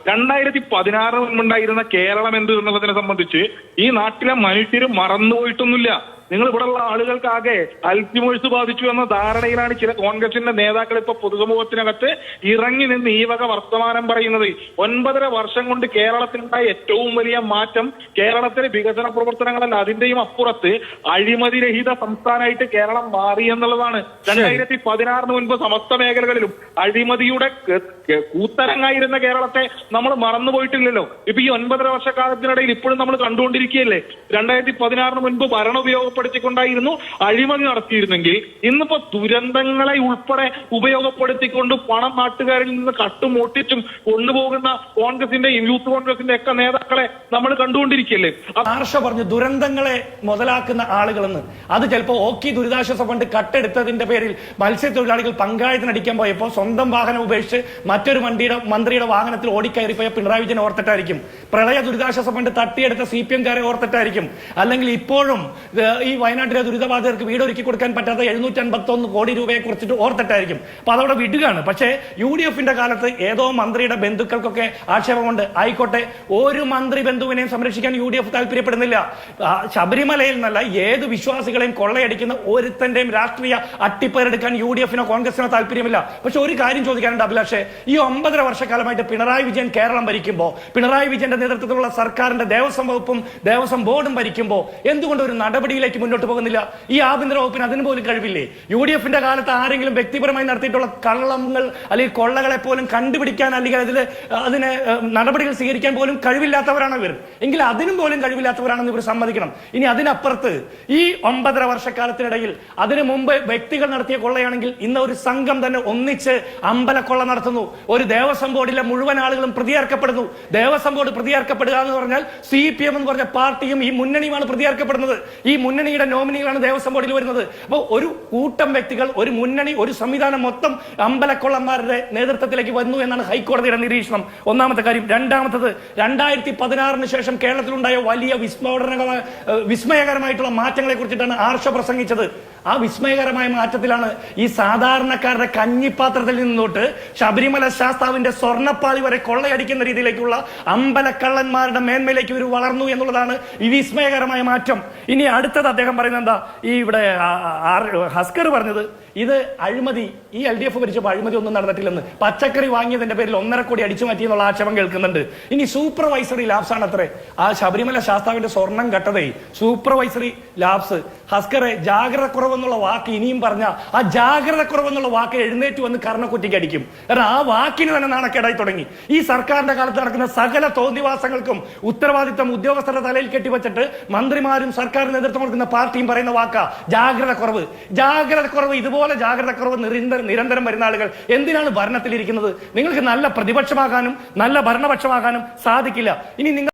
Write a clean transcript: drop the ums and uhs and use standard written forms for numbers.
2016 മുൻപുണ്ടായിരുന്ന കേരളം എന്ത് എന്നുള്ളതിനെ സംബന്ധിച്ച് ഈ നാട്ടിലെ മനുഷ്യർ മറന്നുപോയിട്ടൊന്നുമില്ല. നിങ്ങൾ ഇവിടെയുള്ള ആളുകൾക്കാകെ അൽസിമേഴ്സ് ബാധിച്ചു എന്ന ധാരണയിലാണ് ചില കോൺഗ്രസിന്റെ നേതാക്കൾ ഇപ്പൊ പൊതുസമൂഹത്തിനകത്ത് ഇറങ്ങി നിന്ന് ഈ വക വർത്തമാനം പറയുന്നത്. 9.5 വർഷം കൊണ്ട് കേരളത്തിലുണ്ടായ ഏറ്റവും വലിയ മാറ്റം കേരളത്തിലെ വികസന പ്രവർത്തനങ്ങളല്ല, അതിന്റെയും അപ്പുറത്ത് അഴിമതിരഹിത സംസ്ഥാനമായിട്ട് കേരളം മാറി എന്നുള്ളതാണ്. 2016 മുൻപ് സമസ്ത മേഖലകളിലും അഴിമതിയുടെ കൂത്തരങ്ങായിരുന്ന കേരളത്തെ നമ്മൾ മറന്നുപോയിട്ടില്ലല്ലോ. ഇപ്പൊ ഈ 9.5 വർഷക്കാലത്തിനിടയിൽ ഇപ്പോഴും നമ്മൾ കണ്ടുകൊണ്ടിരിക്കുകയല്ലേ. 2016 മുൻപ് ഭരണം ഉപയോഗപ്പെടുത്തിക്കൊണ്ടായിരുന്നു അഴിമതി നടത്തിയിരുന്നെങ്കിൽ ഇന്നിപ്പോ ദുരന്തങ്ങളെ ഉൾപ്പെടെ ഉപയോഗപ്പെടുത്തിക്കൊണ്ട് പണം നാട്ടുകാരിൽ നിന്ന് കട്ടുമൊട്ടിച്ചും കൊണ്ടുപോകുന്ന കോൺഗ്രസിന്റെയും യൂത്ത് കോൺഗ്രസിന്റെ ഒക്കെ നേതാക്കളെ നമ്മൾ കണ്ടുകൊണ്ടിരിക്കുകയല്ലേ. ആർഷ പറഞ്ഞു ദുരന്തങ്ങളെ മുതലാക്കുന്ന ആളുകളെന്ന്. അത് ചിലപ്പോ ഓക്കി ദുരിതാശ്വാസ ഫണ്ട് കട്ടെടുത്തതിന്റെ പേരിൽ മത്സ്യത്തൊഴിലാളികൾ പങ്കാളിത്തനടിക്കാൻ പോയപ്പോൾ സ്വന്തം വാഹനം ഉപേക്ഷിച്ച് മറ്റൊരു മന്ത്രിയുടെ വാഹനത്തിൽ ഓടിക്കയറിപ്പോയ പിണറായി വിജയൻ ഓർത്തിട്ടായിരിക്കും. പ്രളയ ദുരിതാശ്വാസ ഫണ്ട് തട്ടിയെടുത്ത CPM-കാരെ ഓർത്തിട്ടായിരിക്കും. അല്ലെങ്കിൽ ഇപ്പോഴും ഈ വയനാട്ടിലെ ദുരിതബാധിതർക്ക് വീടൊരുക്കി കൊടുക്കാൻ പറ്റാത്ത 751 കോടി രൂപയെ കുറിച്ചിട്ട് ഓർത്തിട്ടായിരിക്കും. അപ്പൊ അതവിടെ വിടുകയാണ്. പക്ഷേ UDF-ന്റെ കാലത്ത് ഏതോ മന്ത്രിയുടെ ബന്ധുക്കൾക്കൊക്കെ ആക്ഷേപമുണ്ട്. ആയിക്കോട്ടെ, ഒരു മന്ത്രി ബന്ധുവിനെയും സംരക്ഷിക്കാൻ UDF താല്പര്യപ്പെടുന്നില്ല. ശബരിമലയിൽ നിന്നല്ല ഏത് വിശ്വാസികളെയും കൊള്ളയടിക്കുന്ന ഒരുത്തന്റെയും രാഷ്ട്രീയ അട്ടിപ്പേരെടുക്കാൻ UDF-നോ കോൺഗ്രസിനോ താല്പര്യമില്ല. പക്ഷെ ഒരു കാര്യം ചോദിക്കാനുണ്ട് അഭിലാഷേ, ഈ 9.5 വർഷക്കാലമായിട്ട് പിണറായി വിജയൻ കേരളം ഭരിക്കുമ്പോൾ, പിണറായി വിജയന്റെ നേതൃത്വത്തിലുള്ള സർക്കാരിന്റെ ദേവസ്വം വകുപ്പും ദേവസ്വം ബോർഡും ഭരിക്കുമ്പോൾ എന്തുകൊണ്ട് ഒരു നടപടിയിലേക്ക് മുന്നോട്ട് പോകുന്നില്ല? ഈ ആഭ്യന്തര വകുപ്പിന് അതിന് പോലും കഴിവില്ലേ? UDF-ന്റെ കാലത്ത് ആരെങ്കിലും വ്യക്തിപരമായി നടത്തിയിട്ടുള്ള കള്ളങ്ങൾ അല്ലെങ്കിൽ കൊള്ളകളെ പോലും കണ്ടുപിടിക്കാൻ അല്ലെങ്കിൽ അതിന് നടപടികൾ സ്വീകരിക്കാൻ പോലും കഴിവില്ലാത്തവരാണ് ഇവർ. എങ്കിൽ അതിനും പോലും കഴിവില്ലാത്തവരാണെന്ന് ഇവർ സമ്മതിക്കണം. ഇനി അതിനപ്പുറത്ത് ഈ 9.5 വർഷക്കാലത്തിനിടയിൽ അതിനു മുമ്പ് വ്യക്തികൾ നടത്തിയ കൊള്ളയാണെങ്കിൽ ഇന്ന് ഒരു സംഘം തന്നെ ഒന്നിച്ച് അമ്പലക്കൊള്ള നടത്തുന്നു. ഒരു ദേവസ്വം ബോർഡിലെ മുഴുവൻ ആളുകളും പ്രതിയേർക്കപ്പെടുന്നു. ദേവസ്വം ബോർഡ് പ്രതിയേർക്കപ്പെടുക എന്ന് പറഞ്ഞാൽ CPM എന്ന് പറഞ്ഞ പാർട്ടിയും ഈ മുന്നണിയുമാണ് പ്രതിയേർക്കപ്പെടുന്നത്. ഈ മുന്നണിയുടെ നോമിനികളാണ് ദേവസ്വം ബോർഡിൽ വരുന്നത്. അപ്പോൾ ഒരു കൂട്ടം വ്യക്തികൾ, ഒരു മുന്നണി, ഒരു സംവിധാനം മൊത്തം അമ്പലക്കൊള്ളന്മാരുടെ നേതൃത്വത്തിലേക്ക് വന്നു എന്നാണ് ഹൈക്കോടതിയുടെ നിരീക്ഷണം. ഒന്നാമത്തെ കാര്യം. രണ്ടാമത്തത്, 2016 ശേഷം കേരളത്തിലുണ്ടായ വലിയ വിസ്മയകരമായിട്ടുള്ള മാറ്റങ്ങളെ കുറിച്ചിട്ടാണ് ആർഷ പ്രസംഗിച്ചത്. ആ വിസ്മയകരമായ മാറ്റത്തിലാണ് ഈ സാധാരണക്കാരുടെ കഞ്ഞിപ്പാത്രത്തിൽ നിന്നോട്ട് ശബരിമല ശാസ്താവിന്റെ സ്വർണ്ണപ്പാളി വരെ കൊള്ളയടിക്കുന്ന രീതിയിലേക്കുള്ള അമ്പലക്കള്ളന്മാരുടെ മേന്മയിലേക്ക് ഇവർ വളർന്നു എന്നുള്ളതാണ് ഈ വിസ്മയകരമായ മാറ്റം. ഇനി അടുത്തത് അദ്ദേഹം പറയുന്നത് എന്താ, ഈ ഇവിടെ ഹസ്കർ പറഞ്ഞത് ഇത് അഴിമതി, ഈ LDF ഭരിച്ചപ്പോൾ അഴിമതി ഒന്നും നടന്നിട്ടില്ലെന്ന്. പച്ചക്കറി വാങ്ങിയതിന്റെ പേരിൽ 1.5 കോടി അടിച്ചു മാറ്റി എന്നുള്ള ആക്ഷേപം കേൾക്കുന്നുണ്ട്. ഇനി സൂപ്പർവൈസറി ലാബ്സ് ആണ് അത്രേ ആ ശബരിമല ശാസ്താവിന്റെ സ്വർണം കട്ടതേ. Supervisory labs. ഹസ്കറെ, ജാഗ്രത കുറവെന്നുള്ള വാക്ക് ഇനിയും പറഞ്ഞ ആ ജാഗ്രത കുറവെന്നുള്ള വാക്ക് എഴുന്നേറ്റ് വന്ന് കർണക്കുറ്റിക്ക് അടിക്കും. കാരണം ആ വാക്കിന് തന്നെ നാണക്കേടായി തുടങ്ങി. ഈ സർക്കാരിന്റെ കാലത്ത് നടക്കുന്ന സകല തോന്നിവാസങ്ങൾക്കും ഉത്തരവാദിത്തം ഉദ്യോഗസ്ഥരുടെ തലയിൽ കെട്ടിവെച്ചിട്ട് മന്ത്രിമാരും സർക്കാർ നേതൃത്വം കൊടുക്കുന്ന പാർട്ടിയും പറയുന്ന വാക്കാ ജാഗ്രത കുറവ്. ജാഗ്രത കുറവ്, ഇതുപോലെ ജാഗ്രത കുറവ് നിരന്തരം വരുന്ന ആളുകൾ എന്തിനാണ് ഭരണത്തിലിരിക്കുന്നത്? നിങ്ങൾക്ക് നല്ല പ്രതിപക്ഷമാകാനും നല്ല ഭരണപക്ഷമാകാനും സാധിക്കില്ല. ഇനി നിങ്ങൾ